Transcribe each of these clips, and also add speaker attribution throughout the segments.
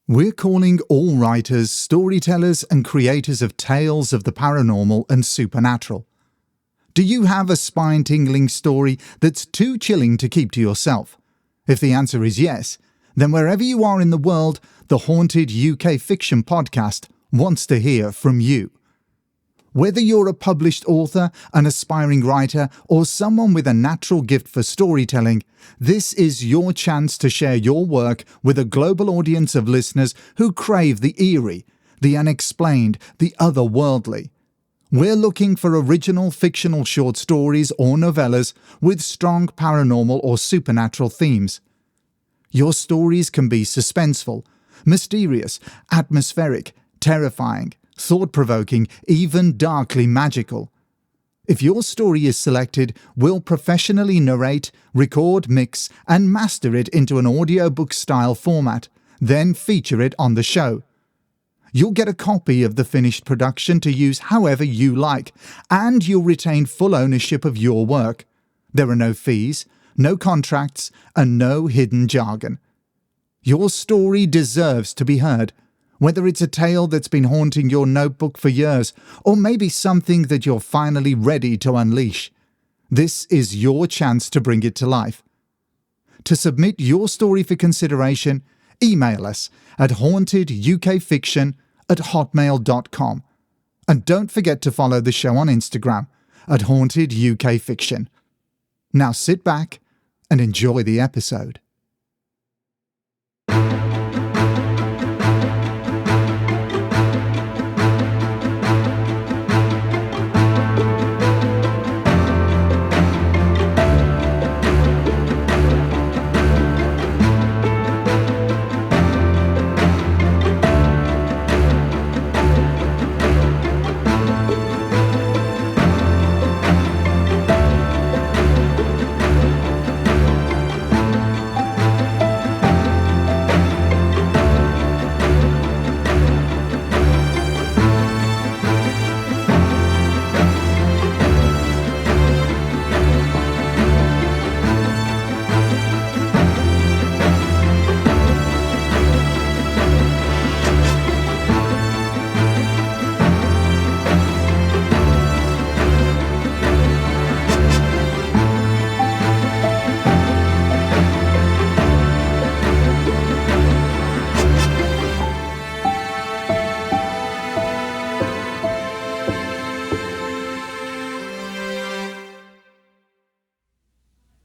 Speaker 1: We're calling all writers, storytellers, and creators of tales of the paranormal and supernatural. Do you have a spine-tingling story that's too chilling to keep to yourself? If the answer is yes, then wherever you are in the world, the Haunted UK Fiction Podcast wants to hear from you. Whether you're a published author, an aspiring writer, or someone with a natural gift for storytelling, this is your chance to share your work with a global audience of listeners who crave the eerie, the unexplained, the otherworldly. We're looking for original fictional short stories or novellas with strong paranormal or supernatural themes. Your stories can be suspenseful, mysterious, atmospheric, terrifying, thought-provoking, even darkly magical. If your story is selected, we'll professionally narrate, record, mix, and master it into an audiobook-style format, then feature it on the show. You'll get a copy of the finished production to use however you like, and you'll retain full ownership of your work. There are no fees, no contracts, and no hidden jargon. Your story deserves to be heard. Whether it's a tale that's been haunting your notebook for years, or maybe something that you're finally ready to unleash, this is your chance to bring it to life. To submit your story for consideration, email us at hauntedukfiction@hotmail.com. And don't forget to follow the show on Instagram at hauntedukfiction. Now sit back and enjoy the episode.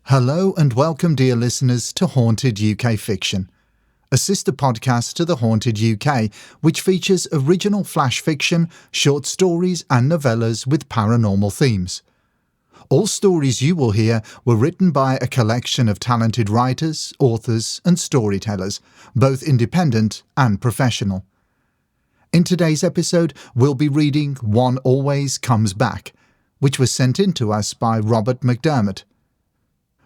Speaker 1: Hello and welcome, dear listeners, to Haunted UK Fiction, a sister podcast to the Haunted UK, which features original flash fiction, short stories and novellas with paranormal themes. All stories you will hear were written by a collection of talented writers, authors and storytellers, both independent and professional. In today's episode, we'll be reading One Always Comes Back, which was sent in to us by Robert McDermott.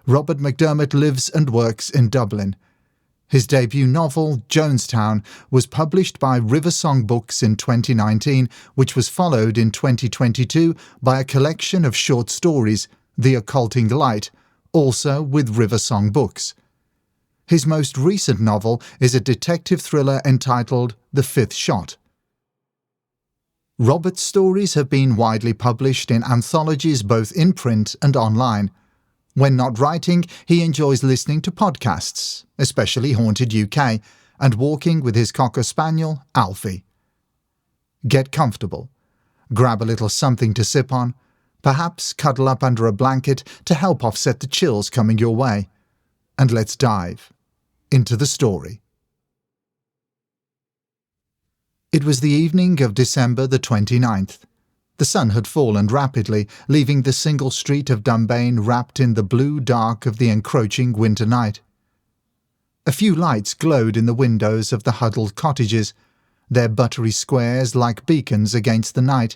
Speaker 1: Robert McDermott lives and works in Dublin. His debut novel, Jonestown, was published by Riversong Books in 2019, which was followed in 2022 by a collection of short stories, The Occulting Light, also with Riversong Books. His most recent novel is a detective thriller entitled The Fifth Shot. Robert's stories have been widely published in anthologies both in print and online. When not writing, he enjoys listening to podcasts, especially Haunted UK, and walking with his Cocker Spaniel, Alfie. Get comfortable. Grab a little something to sip on. Perhaps cuddle up under a blanket to help offset the chills coming your way. And let's dive into the story. It was the evening of December the 29th. The sun had fallen rapidly, leaving the single street of Dunbayne wrapped in the blue dark of the encroaching winter night. A few lights glowed in the windows of the huddled cottages, their buttery squares like beacons against the night,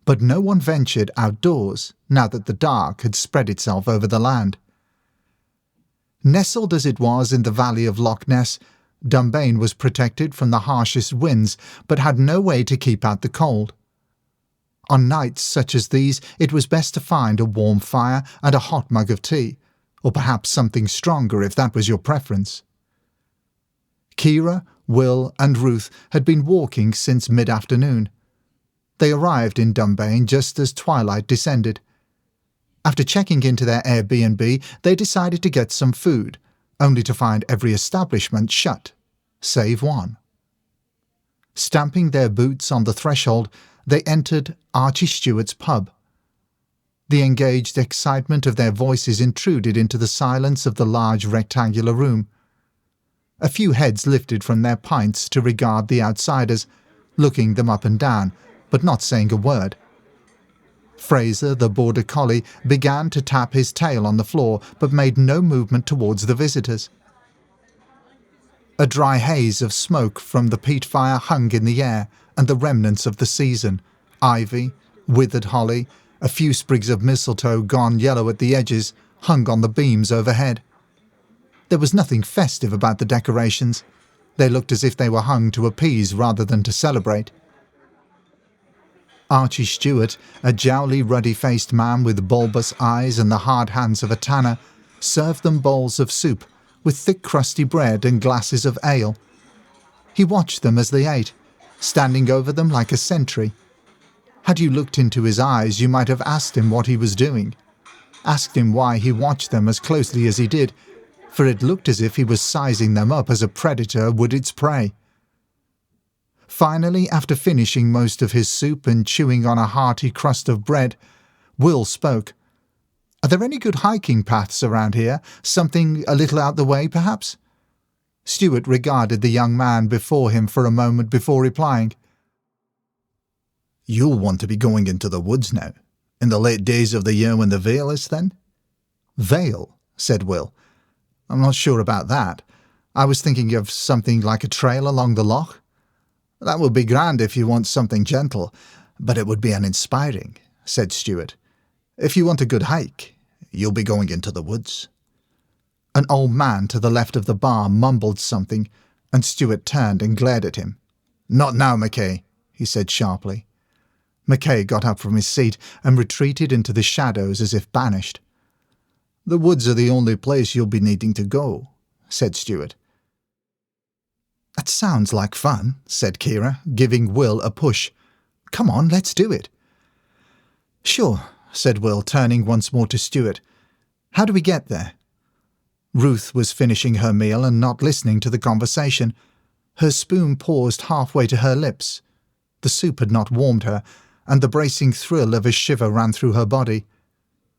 Speaker 1: but no one ventured outdoors now that the dark had spread itself over the land. Nestled as it was in the valley of Loch Ness, Dunbayne was protected from the harshest winds, but had no way to keep out the cold. On nights such as these, it was best to find a warm fire and a hot mug of tea, or perhaps something stronger if that was your preference. Kira, Will and Ruth had been walking since mid-afternoon. They arrived in Dunbayne just as twilight descended. After checking into their Airbnb, they decided to get some food, only to find every establishment shut, save one. Stamping their boots on the threshold, they entered Archie Stewart's pub. The engaged excitement of their voices intruded into the silence of the large rectangular room. A few heads lifted from their pints to regard the outsiders, looking them up and down, but not saying a word. Fraser, the border collie, began to tap his tail on the floor, but made no movement towards the visitors. A dry haze of smoke from the peat fire hung in the air, and the remnants of the season, ivy, withered holly, a few sprigs of mistletoe gone yellow at the edges, hung on the beams overhead. There was nothing festive about the decorations. They looked as if they were hung to appease rather than to celebrate. Archie Stewart, a jowly, ruddy-faced man with bulbous eyes and the hard hands of a tanner, served them bowls of soup, with thick crusty bread and glasses of ale. He watched them as they ate, standing over them like a sentry. Had you looked into his eyes, you might have asked him what he was doing, asked him why he watched them as closely as he did, for it looked as if he was sizing them up as a predator would its prey. Finally, after finishing most of his soup and chewing on a hearty crust of bread, Will spoke. "Are there any good hiking paths around here? Something a little out the way, perhaps?" Stewart regarded the young man before him for a moment before replying. "You'll want to be going into the woods now, in the late days of the year when the Vale is then?" "Vale?" said Will. "I'm not sure about that. I was thinking of something like a trail along the loch." "That would be grand if you want something gentle, but it would be uninspiring," said Stewart. "If you want a good hike, you'll be going into the woods." An old man to the left of the bar mumbled something, and Stewart turned and glared at him. "Not now, Mackay," he said sharply. Mackay got up from his seat and retreated into the shadows as if banished. "The woods are the only place you'll be needing to go," said Stewart. "That sounds like fun," said Kira, giving Will a push. "Come on, let's do it." "Sure," said Will, turning once more to Stewart. "How do we get there?" Ruth was finishing her meal and not listening to the conversation. Her spoon paused halfway to her lips. The soup had not warmed her, and the bracing thrill of a shiver ran through her body.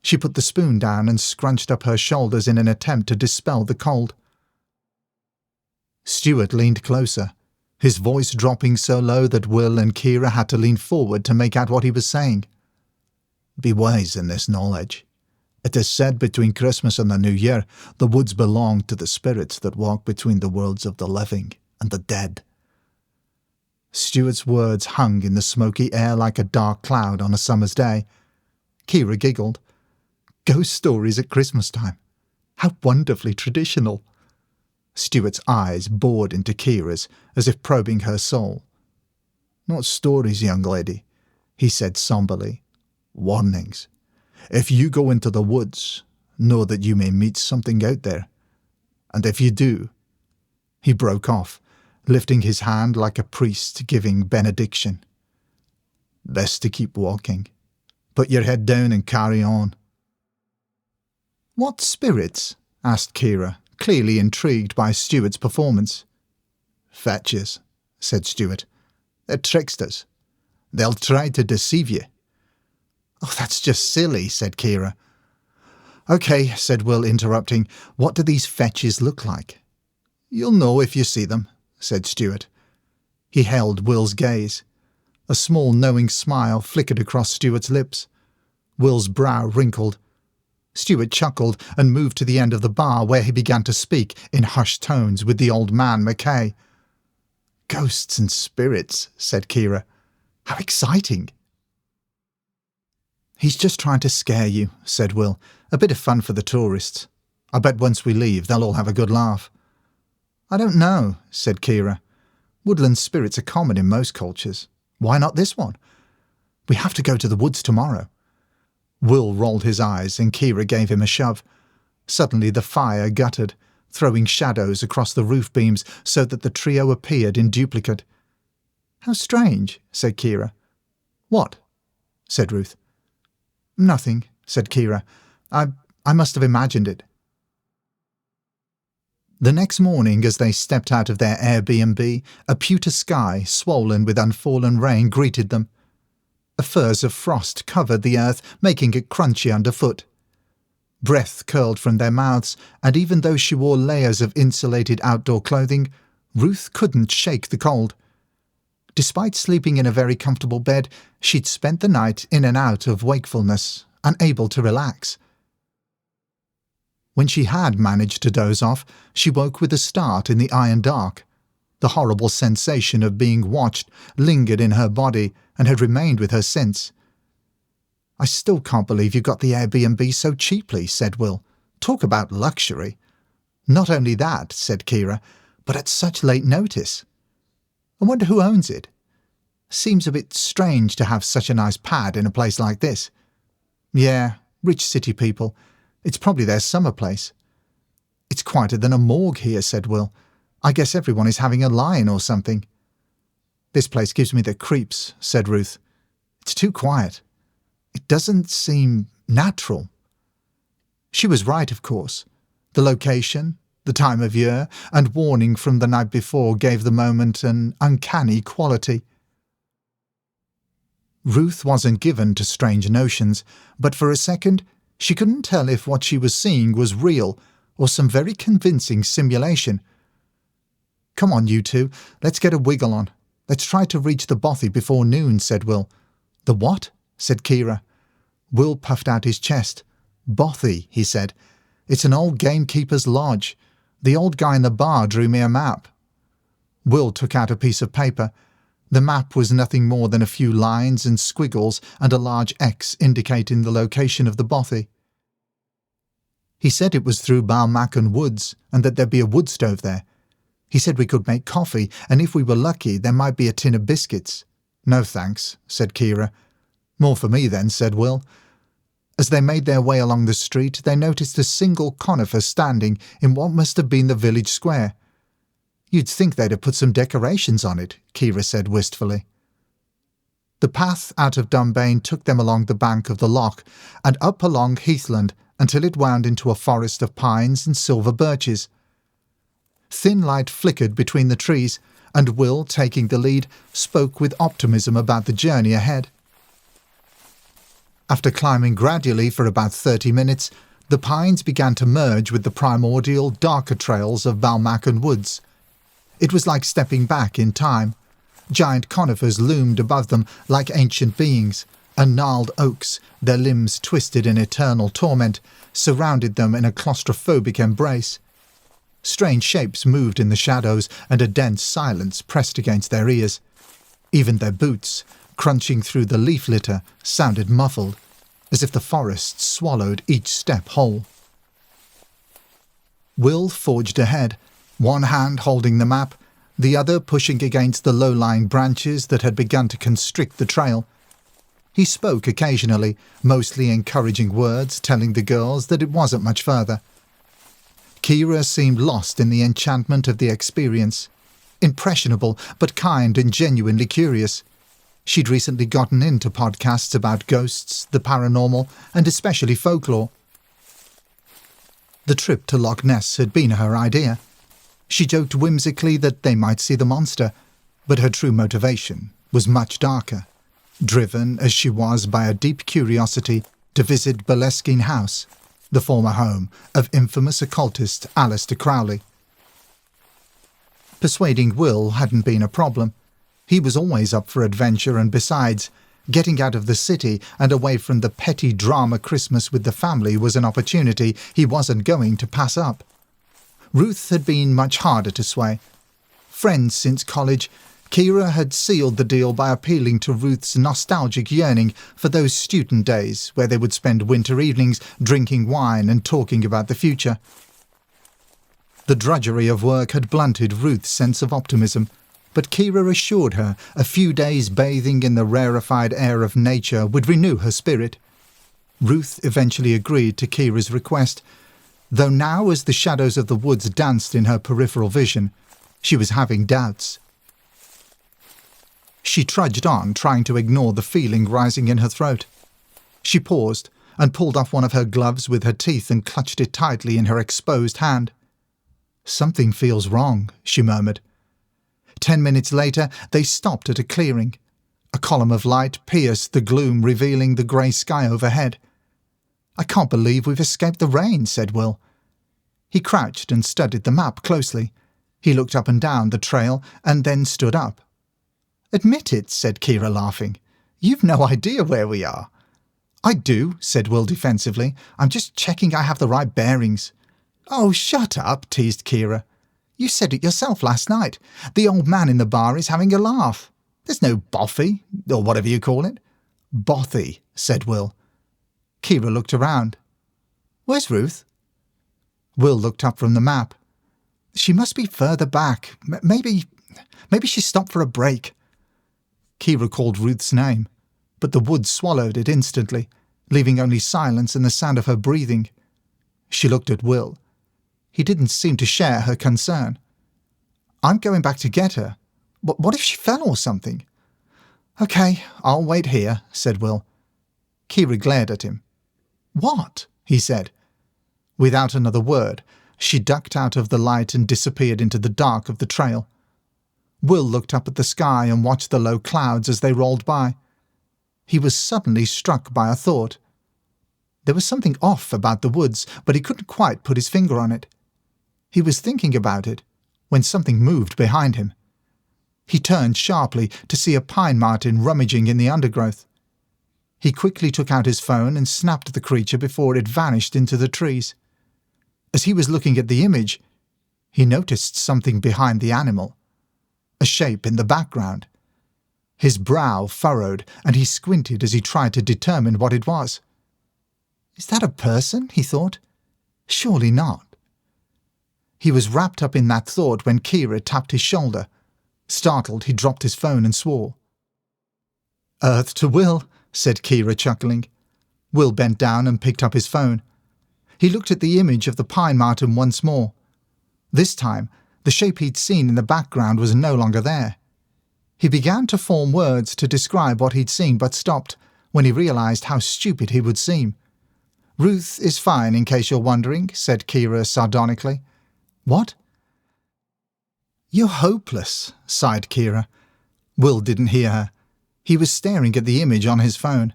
Speaker 1: She put the spoon down and scrunched up her shoulders in an attempt to dispel the cold. Stewart leaned closer, his voice dropping so low that Will and Kira had to lean forward to make out what he was saying. "Be wise in this knowledge. It is said between Christmas and the New Year, the woods belong to the spirits that walk between the worlds of the living and the dead." Stewart's words hung in the smoky air like a dark cloud on a summer's day. Kira giggled. "Ghost stories at Christmas time. How wonderfully traditional." Stewart's eyes bored into Kira's, as if probing her soul. "Not stories, young lady," he said somberly. "Warnings. If you go into the woods, know that you may meet something out there. And if you do—" He broke off, lifting his hand like a priest giving benediction. "Best to keep walking. Put your head down and carry on." "What spirits?" asked Kira, clearly intrigued by Stewart's performance. "Fetches," said Stewart. "They're tricksters. They'll try to deceive you." "Oh, that's just silly," said Kira. "Okay," said Will, interrupting. "What do these fetches look like?" "You'll know if you see them," said Stewart. He held Will's gaze. A small knowing smile flickered across Stewart's lips. Will's brow wrinkled. Stewart chuckled and moved to the end of the bar where he began to speak in hushed tones with the old man Mackay. "Ghosts and spirits," said Kira. "How exciting!" "He's just trying to scare you," said Will. "A bit of fun for the tourists. I bet once we leave they'll all have a good laugh." "I don't know," said Kira. "Woodland spirits are common in most cultures. Why not this one? We have to go to the woods tomorrow." Will rolled his eyes and Kira gave him a shove. Suddenly the fire guttered. throwing shadows across the roof beams so that the trio appeared in duplicate. "How strange," said Kira. "What?" said Ruth. "Nothing," said Kira. I must have imagined it." The next morning, as they stepped out of their Airbnb, a pewter sky, swollen with unfallen rain, greeted them. A furze of frost covered the earth, making it crunchy underfoot. Breath curled from their mouths, and even though she wore layers of insulated outdoor clothing, Ruth couldn't shake the cold. Despite sleeping in a very comfortable bed, she'd spent the night in and out of wakefulness, unable to relax. When she had managed to doze off, she woke with a start in the iron dark. The horrible sensation of being watched lingered in her body and had remained with her since. "I still can't believe you got the Airbnb so cheaply," said Will. "Talk about luxury." "Not only that," said Kira, "but at such late notice. I wonder who owns it. Seems a bit strange to have such a nice pad in a place like this." "Yeah, rich city people. It's probably their summer place." "It's quieter than a morgue here," said Will. "I guess everyone is having a lie-in or something." "This place gives me the creeps," said Ruth. "It's too quiet. It doesn't seem natural." She was right, of course. The location, the time of year, and warning from the night before gave the moment an uncanny quality. Ruth wasn't given to strange notions, but for a second she couldn't tell if what she was seeing was real or some very convincing simulation. "Come on, you two, let's get a wiggle on. Let's try to reach the bothy before noon," said Will. "The what?" said Kira. Will puffed out his chest. "Bothy," he said. "It's an old gamekeeper's lodge. The old guy in the bar drew me a map." Will took out a piece of paper. The map was nothing more than a few lines and squiggles and a large X indicating the location of the bothy. He said it was through Balmachan Woods and that there'd be a wood stove there. He said we could make coffee, and if we were lucky there might be a tin of biscuits. "No thanks," said Kira. "More for me then," said Will. As they made their way along the street, they noticed a single conifer standing in what must have been the village square. "You'd think they'd have put some decorations on it," Kira said wistfully. The path out of Dunbayne took them along the bank of the loch and up along heathland until it wound into a forest of pines and silver birches. Thin light flickered between the trees, and Will, taking the lead, spoke with optimism about the journey ahead. After climbing gradually for about 30 minutes, the pines began to merge with the primordial, darker trails of Balmachan Woods. It was like stepping back in time. Giant conifers loomed above them like ancient beings, and gnarled oaks, their limbs twisted in eternal torment, surrounded them in a claustrophobic embrace. Strange shapes moved in the shadows, and a dense silence pressed against their ears. Even their boots, crunching through the leaf litter, sounded muffled, as if the forest swallowed each step whole. Will forged ahead, one hand holding the map, the other pushing against the low-lying branches that had begun to constrict the trail. He spoke occasionally, mostly encouraging words, telling the girls that it wasn't much further. Kira seemed lost in the enchantment of the experience, impressionable but kind and genuinely curious. She'd recently gotten into podcasts about ghosts, the paranormal, and especially folklore. The trip to Loch Ness had been her idea. She joked whimsically that they might see the monster, but her true motivation was much darker, driven as she was by a deep curiosity to visit Boleskine House, the former home of infamous occultist Aleister Crowley. Persuading Will hadn't been a problem. He was always up for adventure, and besides, getting out of the city and away from the petty drama Christmas with the family was an opportunity he wasn't going to pass up. Ruth had been much harder to sway. Friends since college, Kira had sealed the deal by appealing to Ruth's nostalgic yearning for those student days where they would spend winter evenings drinking wine and talking about the future. The drudgery of work had blunted Ruth's sense of optimism, but Kira assured her a few days bathing in the rarefied air of nature would renew her spirit. Ruth eventually agreed to Kira's request, though now as the shadows of the woods danced in her peripheral vision, she was having doubts. She trudged on, trying to ignore the feeling rising in her throat. She paused and pulled off one of her gloves with her teeth and clutched it tightly in her exposed hand. "Something feels wrong," she murmured. 10 minutes later, they stopped at a clearing. A column of light pierced the gloom, revealing the grey sky overhead. "I can't believe we've escaped the rain," said Will. He crouched and studied the map closely. He looked up and down the trail and then stood up. "Admit it," said Kira, laughing. "You've no idea where we are." "I do," said Will defensively. "I'm just checking I have the right bearings." "Oh, shut up," teased Kira. "You said it yourself last night. The old man in the bar is having a laugh. There's no bothy, or whatever you call it." "Bothy," said Will. Kira looked around. "Where's Ruth?" Will looked up from the map. "She must be further back. Maybe she stopped for a break." Kira called Ruth's name, but the woods swallowed it instantly, leaving only silence and the sound of her breathing. She looked at Will. He didn't seem to share her concern. "I'm going back to get her. What if she fell or something?" "Okay, I'll wait here," said Will. Kira glared at him. "What?" he said. Without another word, she ducked out of the light and disappeared into the dark of the trail. Will looked up at the sky and watched the low clouds as they rolled by. He was suddenly struck by a thought. There was something off about the woods, but he couldn't quite put his finger on it. He was thinking about it when something moved behind him. He turned sharply to see a pine marten rummaging in the undergrowth. He quickly took out his phone and snapped the creature before it vanished into the trees. As he was looking at the image, he noticed something behind the animal. A shape in the background. His brow furrowed, and he squinted as he tried to determine what it was. "Is that a person?" he thought. "Surely not." He was wrapped up in that thought when Kira tapped his shoulder. Startled, he dropped his phone and swore. "Earth to Will," said Kira, chuckling. Will bent down and picked up his phone. He looked at the image of the pine marten once more. This time, the shape he'd seen in the background was no longer there. He began to form words to describe what he'd seen, but stopped when he realized how stupid he would seem. "Ruth is fine, in case you're wondering," said Kira sardonically. "What?" "You're hopeless," sighed Kira. Will didn't hear her. He was staring at the image on his phone.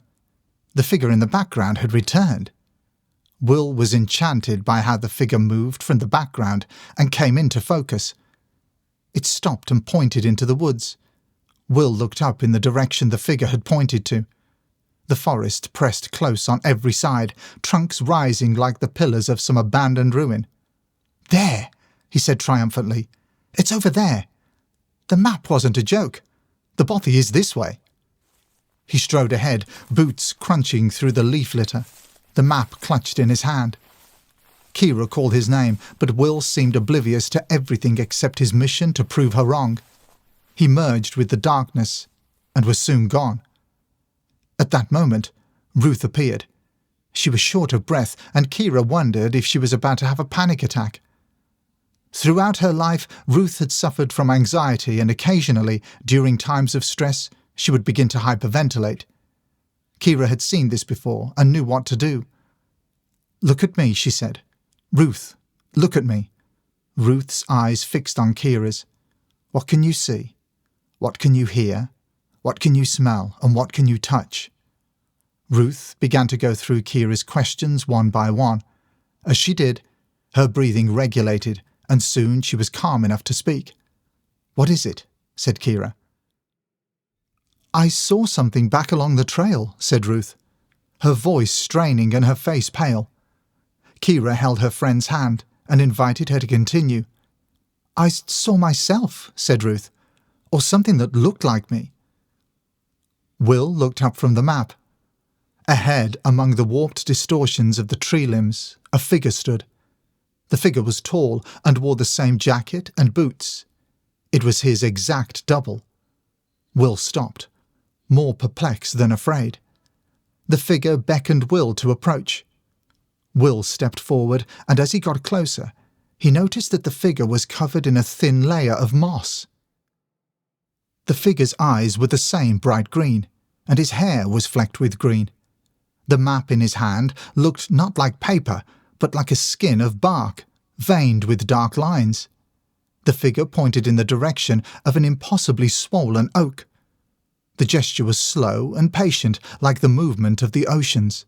Speaker 1: The figure in the background had returned. Will was enchanted by how the figure moved from the background and came into focus. It stopped and pointed into the woods. Will looked up in the direction the figure had pointed to. The forest pressed close on every side, trunks rising like the pillars of some abandoned ruin. "There!" he said triumphantly. "It's over there. The map wasn't a joke. The bothy is this way." He strode ahead, boots crunching through the leaf litter, the map clutched in his hand. Kira called his name, but Will seemed oblivious to everything except his mission to prove her wrong. He merged with the darkness and was soon gone. At that moment, Ruth appeared. She was short of breath, and Kira wondered if she was about to have a panic attack. Throughout her life, Ruth had suffered from anxiety, and occasionally, during times of stress, she would begin to hyperventilate. Kira had seen this before and knew what to do. "Look at me," she said. "Ruth, look at me." Ruth's eyes fixed on Kira's. "What can you see? What can you hear? What can you smell? And what can you touch?" Ruth began to go through Kira's questions one by one. As she did, her breathing regulated, and soon she was calm enough to speak. "What is it?" said Kira. "I saw something back along the trail," said Ruth, her voice straining and her face pale. Kira held her friend's hand and invited her to continue. "I saw myself," said Ruth, "or something that looked like me." Will looked up from the map. Ahead, among the warped distortions of the tree limbs, a figure stood. The figure was tall and wore the same jacket and boots. It was his exact double. Will stopped, more perplexed than afraid. The figure beckoned Will to approach. Will stepped forward, and as he got closer, he noticed that the figure was covered in a thin layer of moss. The figure's eyes were the same bright green, and his hair was flecked with green. The map in his hand looked not like paper, but like a skin of bark, veined with dark lines. The figure pointed in the direction of an impossibly swollen oak. The gesture was slow and patient, like the movement of the oceans.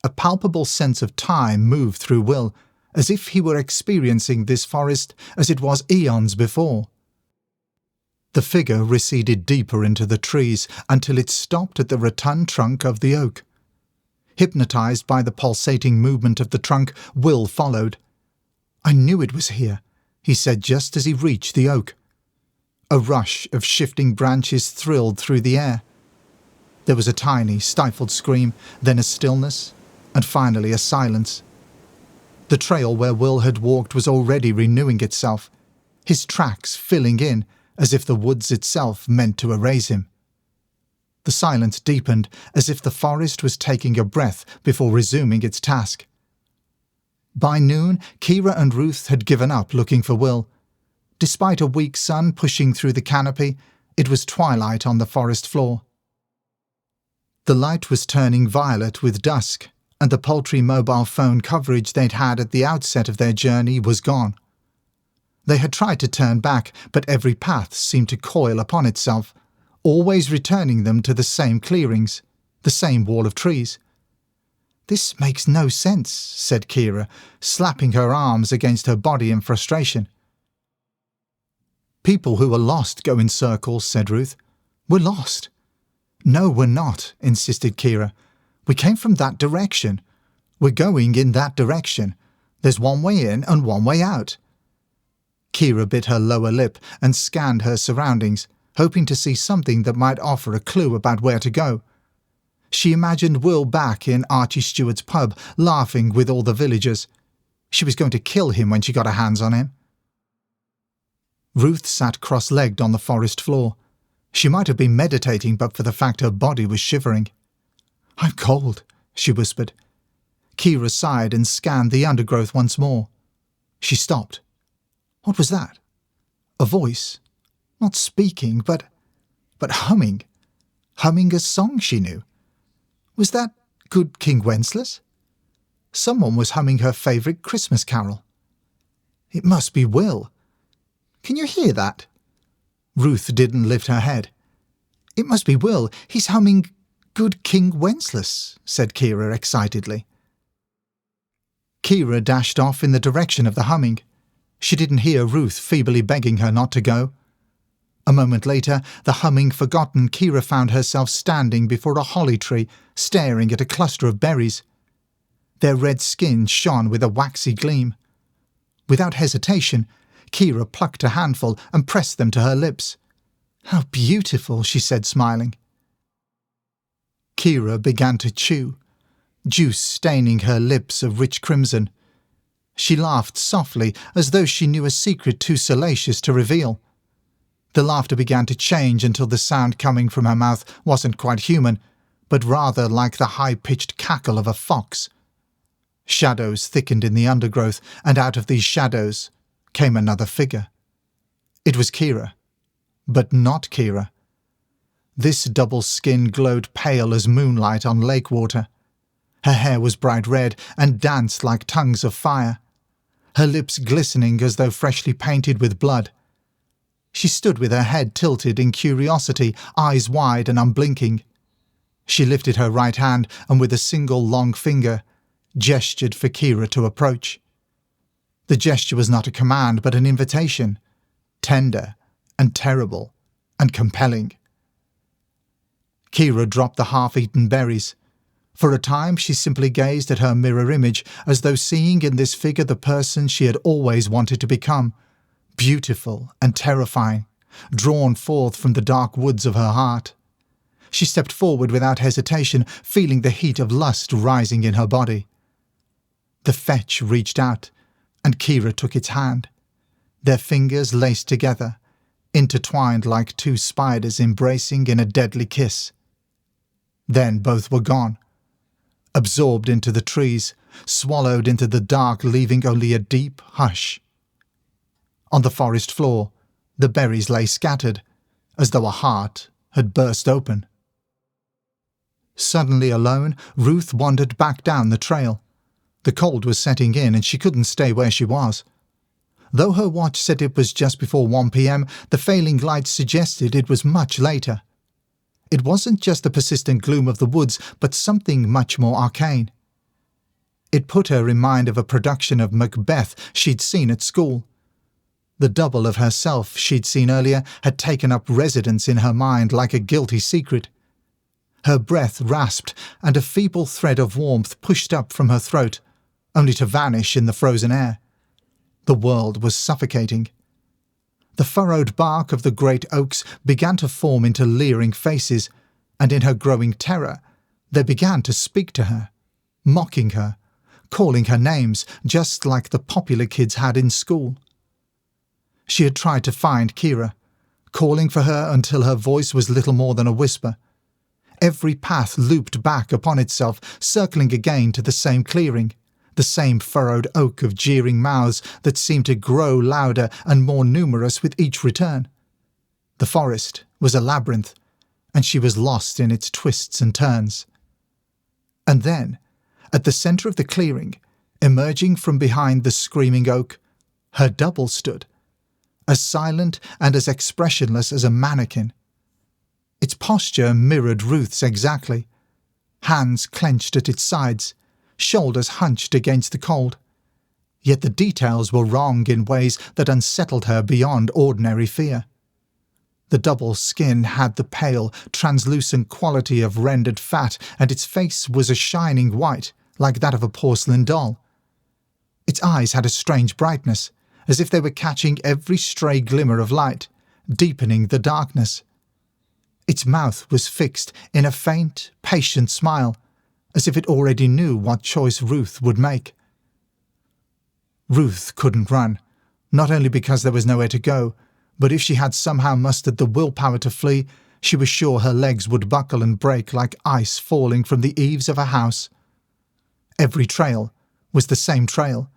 Speaker 1: A palpable sense of time moved through Will, as if he were experiencing this forest as it was eons before. The figure receded deeper into the trees until it stopped at the rotund trunk of the oak. Hypnotized by the pulsating movement of the trunk, Will followed. "I knew it was here," he said just as he reached the oak. A rush of shifting branches thrilled through the air. There was a tiny, stifled scream, then a stillness, and finally a silence. The trail where Will had walked was already renewing itself, his tracks filling in as if the woods itself meant to erase him. The silence deepened as if the forest was taking a breath before resuming its task. By noon, Kira and Ruth had given up looking for Will. Despite a weak sun pushing through the canopy, it was twilight on the forest floor. The light was turning violet with dusk, and the paltry mobile phone coverage they'd had at the outset of their journey was gone. They had tried to turn back, but every path seemed to coil upon itself, always returning them to the same clearings, the same wall of trees. "This makes no sense," said Kira, slapping her arms against her body in frustration. "People who are lost go in circles," said Ruth. "We're lost." "No, we're not," insisted Kira. "We came from that direction. We're going in that direction. There's one way in and one way out." Kira bit her lower lip and scanned her surroundings, hoping to see something that might offer a clue about where to go. She imagined Will back in Archie Stewart's pub, laughing with all the villagers. She was going to kill him when she got her hands on him. Ruth sat cross-legged on the forest floor. She might have been meditating but for the fact her body was shivering. "I'm cold," she whispered. Kira sighed and scanned the undergrowth once more. She stopped. What was that? A voice. Not speaking, but humming. Humming a song she knew. Was that good King Wenceslas? Someone was humming her favourite Christmas carol. It must be Will. Can you hear that? Ruth didn't lift her head. It must be Will. He's humming Good King Wenceslas, said Kira excitedly. Kira dashed off in the direction of the humming. She didn't hear Ruth feebly begging her not to go. A moment later, the humming forgotten, Kira found herself standing before a holly tree, staring at a cluster of berries. Their red skin shone with a waxy gleam. Without hesitation, Kira plucked a handful and pressed them to her lips. "How beautiful," she said, smiling. Kira began to chew, juice staining her lips of rich crimson. She laughed softly, as though she knew a secret too salacious to reveal. The laughter began to change until the sound coming from her mouth wasn't quite human, but rather like the high-pitched cackle of a fox. Shadows thickened in the undergrowth, and out of these shadows came another figure. It was Kira, but not Kira. This double skin glowed pale as moonlight on lake water. Her hair was bright red and danced like tongues of fire, her lips glistening as though freshly painted with blood. She stood with her head tilted in curiosity, eyes wide and unblinking. She lifted her right hand and with a single long finger gestured for Kira to approach. The gesture was not a command but an invitation, tender and terrible and compelling. Kira dropped the half-eaten berries. For a time she simply gazed at her mirror image, as though seeing in this figure the person she had always wanted to become, beautiful and terrifying, drawn forth from the dark woods of her heart. She stepped forward without hesitation, feeling the heat of lust rising in her body. The fetch reached out, and Kira took its hand. Their fingers laced together, intertwined like two spiders embracing in a deadly kiss. Then both were gone, absorbed into the trees, swallowed into the dark, leaving only a deep hush. On the forest floor, the berries lay scattered, as though a heart had burst open. Suddenly alone, Ruth wandered back down the trail. The cold was setting in and she couldn't stay where she was. Though her watch said it was just before 1 p.m, the failing light suggested it was much later. It wasn't just the persistent gloom of the woods, but something much more arcane. It put her in mind of a production of Macbeth she'd seen at school. The double of herself she'd seen earlier had taken up residence in her mind like a guilty secret. Her breath rasped, and a feeble thread of warmth pushed up from her throat, only to vanish in the frozen air. The world was suffocating. The furrowed bark of the great oaks began to form into leering faces, and in her growing terror, they began to speak to her, mocking her, calling her names just like the popular kids had in school. She had tried to find Kira, calling for her until her voice was little more than a whisper. Every path looped back upon itself, circling again to the same clearing, the same furrowed oak of jeering mouths that seemed to grow louder and more numerous with each return. The forest was a labyrinth, and she was lost in its twists and turns. And then, at the centre of the clearing, emerging from behind the screaming oak, her double stood, as silent and as expressionless as a mannequin. Its posture mirrored Ruth's exactly. Hands clenched at its sides, shoulders hunched against the cold. Yet the details were wrong in ways that unsettled her beyond ordinary fear. The double skin had the pale, translucent quality of rendered fat, and its face was a shining white, like that of a porcelain doll. Its eyes had a strange brightness, as if they were catching every stray glimmer of light, deepening the darkness. Its mouth was fixed in a faint, patient smile, as if it already knew what choice Ruth would make. Ruth couldn't run, not only because there was nowhere to go, but if she had somehow mustered the willpower to flee, she was sure her legs would buckle and break like ice falling from the eaves of a house. Every trail was the same trail.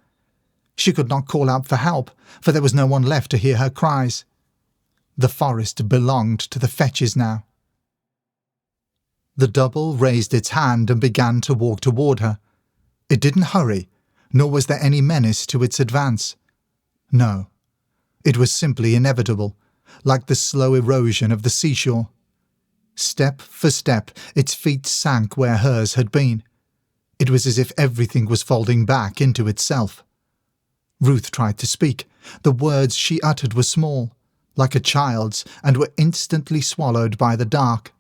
Speaker 1: She could not call out for help, for there was no one left to hear her cries. The forest belonged to the fetches now. The double raised its hand and began to walk toward her. It didn't hurry, nor was there any menace to its advance. No, it was simply inevitable, like the slow erosion of the seashore. Step for step, its feet sank where hers had been. It was as if everything was folding back into itself. Ruth tried to speak. The words she uttered were small, like a child's, and were instantly swallowed by the dark.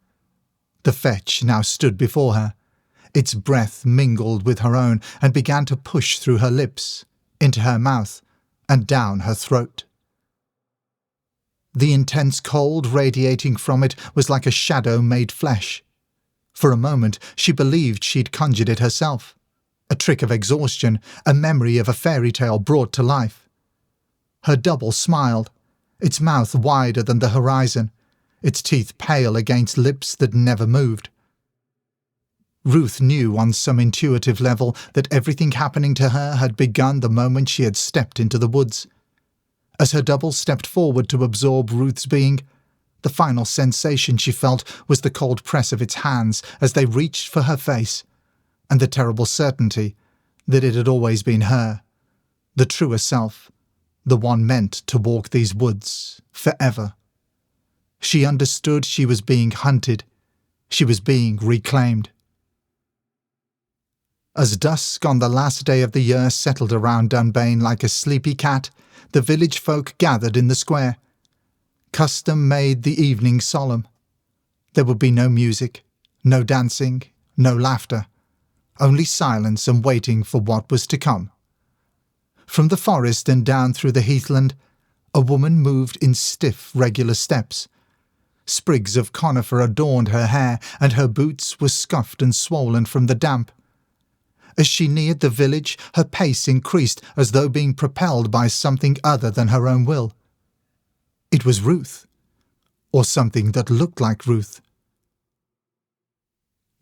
Speaker 1: The fetch now stood before her. Its breath mingled with her own and began to push through her lips, into her mouth, and down her throat. The intense cold radiating from it was like a shadow made flesh. For a moment she believed she'd conjured it herself. A trick of exhaustion, a memory of a fairy tale brought to life. Her double smiled, its mouth wider than the horizon, its teeth pale against lips that never moved. Ruth knew on some intuitive level that everything happening to her had begun the moment she had stepped into the woods. As her double stepped forward to absorb Ruth's being, the final sensation she felt was the cold press of its hands as they reached for her face, and the terrible certainty that it had always been her, the truer self, the one meant to walk these woods forever. She understood she was being hunted. She was being reclaimed. As dusk on the last day of the year settled around Dunbayne like a sleepy cat, the village folk gathered in the square. Custom made the evening solemn. There would be no music, no dancing, no laughter, only silence and waiting for what was to come. From the forest and down through the heathland, a woman moved in stiff, regular steps. Sprigs of conifer adorned her hair, and her boots were scuffed and swollen from the damp. As she neared the village, her pace increased as though being propelled by something other than her own will. It was Ruth, or something that looked like Ruth.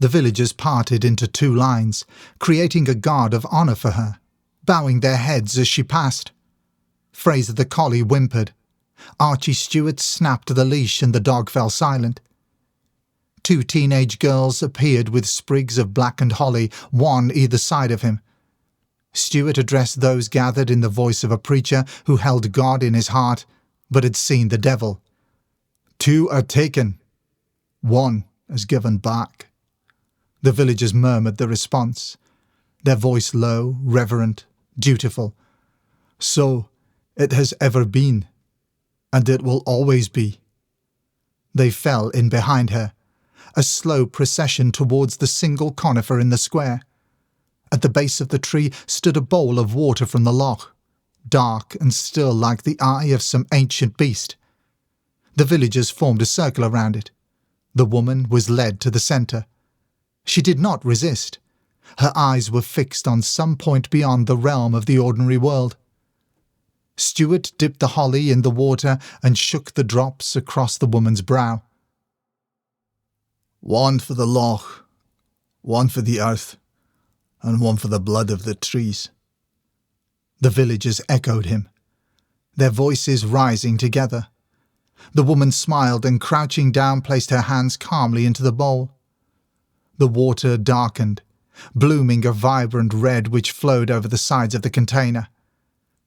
Speaker 1: The villagers parted into two lines, creating a guard of honour for her, bowing their heads as she passed. Fraser the collie whimpered. Archie Stewart snapped the leash and the dog fell silent. Two teenage girls appeared with sprigs of blackened holly, one either side of him. Stewart addressed those gathered in the voice of a preacher who held God in his heart, but had seen the devil. 2 are taken. 1 is given back. The villagers murmured the response, their voice low, reverent, dutiful. So it has ever been, and it will always be. They fell in behind her, a slow procession towards the single conifer in the square. At the base of the tree stood a bowl of water from the loch, dark and still like the eye of some ancient beast. The villagers formed a circle around it. The woman was led to the centre. She did not resist. Her eyes were fixed on some point beyond the realm of the ordinary world. Stewart dipped the holly in the water and shook the drops across the woman's brow. 1 for the loch, 1 for the earth, and 1 for the blood of the trees. The villagers echoed him, their voices rising together. The woman smiled and, crouching down, placed her hands calmly into the bowl. The water darkened, blooming a vibrant red which flowed over the sides of the container.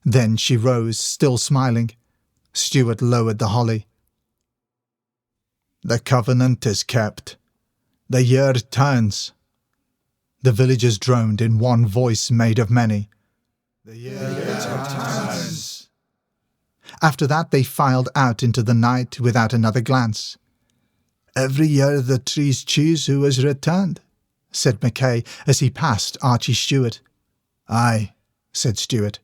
Speaker 1: Then she rose, still smiling. Stewart lowered the holly. The covenant is kept. The year turns. The villagers droned in one voice made of many. The year turns. After that they filed out into the night without another glance. Every year the trees choose who has returned, said Mackay as he passed Archie Stewart. Aye, said Stewart,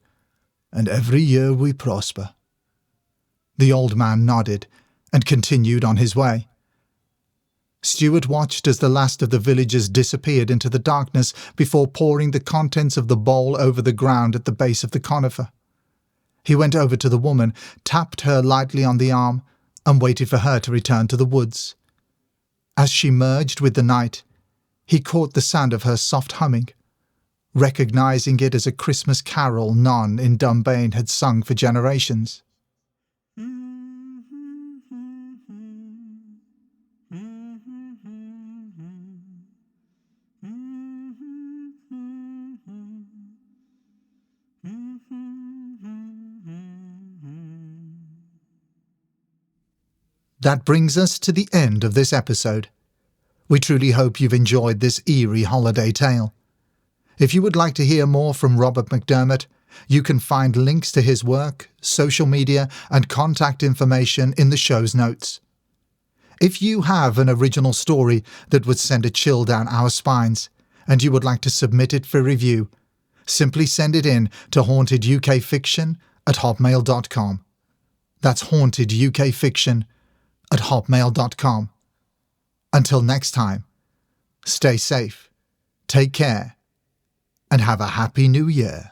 Speaker 1: and every year we prosper. The old man nodded and continued on his way. Stewart watched as the last of the villagers disappeared into the darkness before pouring the contents of the bowl over the ground at the base of the conifer. He went over to the woman, tapped her lightly on the arm, and waited for her to return to the woods. As she merged with the night, he caught the sound of her soft humming, recognizing it as a Christmas carol none in Dunbayne had sung for generations. That brings us to the end of this episode. We truly hope you've enjoyed this eerie holiday tale. If you would like to hear more from Robert McDermott, you can find links to his work, social media, and contact information in the show's notes. If you have an original story that would send a chill down our spines, and you would like to submit it for review, simply send it in to hauntedukfiction@hotmail.com. That's hauntedukfiction@hotmail.com. Until next time, stay safe, take care, and have a happy new year.